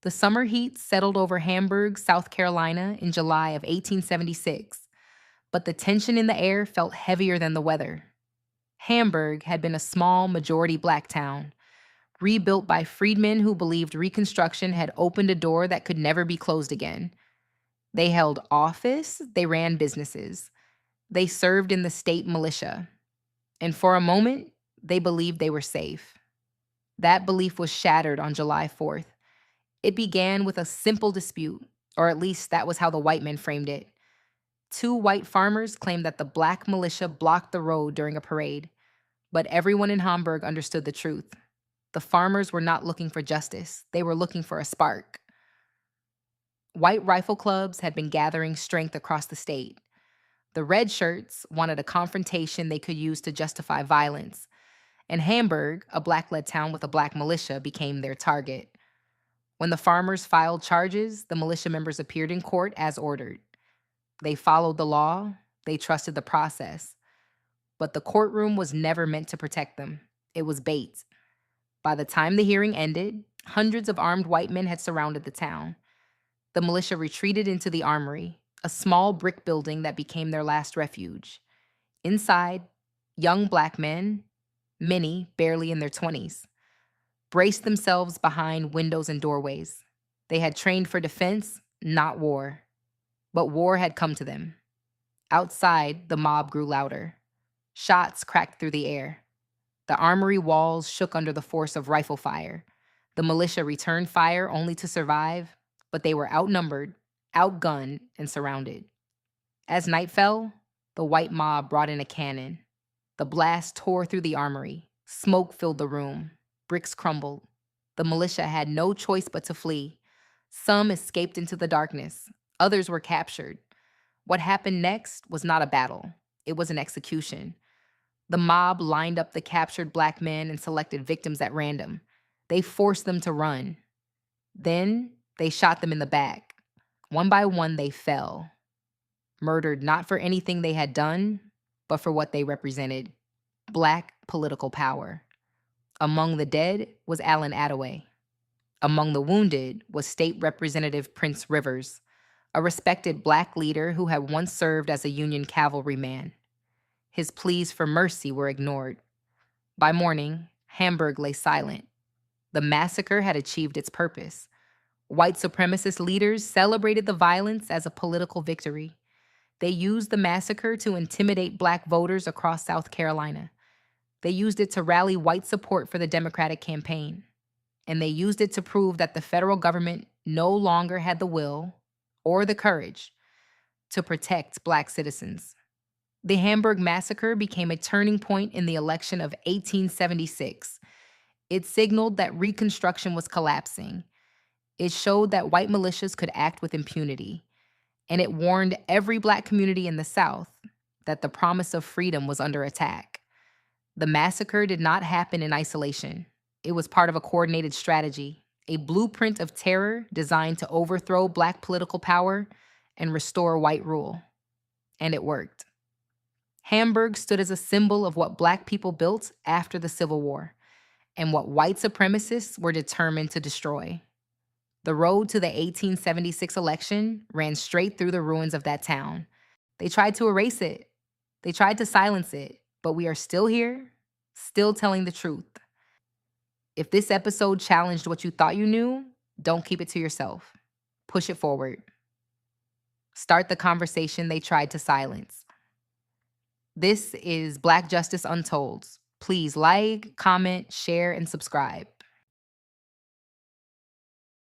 The summer heat settled over Hamburg, South Carolina in July of 1876, but the tension in the air felt heavier than the weather. Hamburg had been a small, majority black town, rebuilt by freedmen who believed Reconstruction had opened a door that could never be closed again. They held office, they ran businesses, they served in the state militia, and for a moment, they believed they were safe. That belief was shattered on July 4th. It began with a simple dispute, or at least that was how the white men framed it. Two white farmers claimed that the black militia blocked the road during a parade, but everyone in Hamburg understood the truth. The farmers were not looking for justice, they were looking for a spark. White rifle clubs had been gathering strength across the state. The red shirts wanted a confrontation they could use to justify violence, and Hamburg, a black led town with a black militia, became their target. When the farmers filed charges, the militia members appeared in court as ordered. They followed the law, they trusted the process. But the courtroom was never meant to protect them. It was bait. By the time the hearing ended, hundreds of armed white men had surrounded the town. The militia retreated into the armory, a small brick building that became their last refuge. Inside, young black men, many barely in their 20s, braced themselves behind windows and doorways. They had trained for defense, not war. But war had come to them. Outside, the mob grew louder. Shots cracked through the air. The armory walls shook under the force of rifle fire. The militia returned fire only to survive, but they were outnumbered, outgunned, and surrounded. As night fell, the white mob brought in a cannon. The blast tore through the armory. Smoke filled the room. Bricks crumbled. The militia had no choice but to flee. Some escaped into the darkness. Others were captured. What happened next was not a battle. It was an execution. The mob lined up the captured black men and selected victims at random. They forced them to run. Then they shot them in the back. One by one, they fell. Murdered not for anything they had done, but for what they represented: black political power. Among the dead was Allen Attaway. Among the wounded was State Representative Prince Rivers, a respected black leader who had once served as a Union cavalryman. His pleas for mercy were ignored. By morning, Hamburg lay silent. The massacre had achieved its purpose. White supremacist leaders celebrated the violence as a political victory. They used the massacre to intimidate black voters across South Carolina. They used it to rally white support for the Democratic campaign. And they used it to prove that the federal government no longer had the will or the courage to protect black citizens. The Hamburg Massacre became a turning point in the election of 1876. It signaled that Reconstruction was collapsing. It showed that white militias could act with impunity. And it warned every black community in the South that the promise of freedom was under attack. The massacre did not happen in isolation. It was part of a coordinated strategy, a blueprint of terror designed to overthrow black political power and restore white rule. And it worked. Hamburg stood as a symbol of what black people built after the Civil War and what white supremacists were determined to destroy. The road to the 1876 election ran straight through the ruins of that town. They tried to erase it. They tried to silence it, but we are still here, still telling the truth. If this episode challenged what you thought you knew, don't keep it to yourself. Push it forward. Start the conversation they tried to silence. This is Black Justice Untold. Please like, comment, share, and subscribe.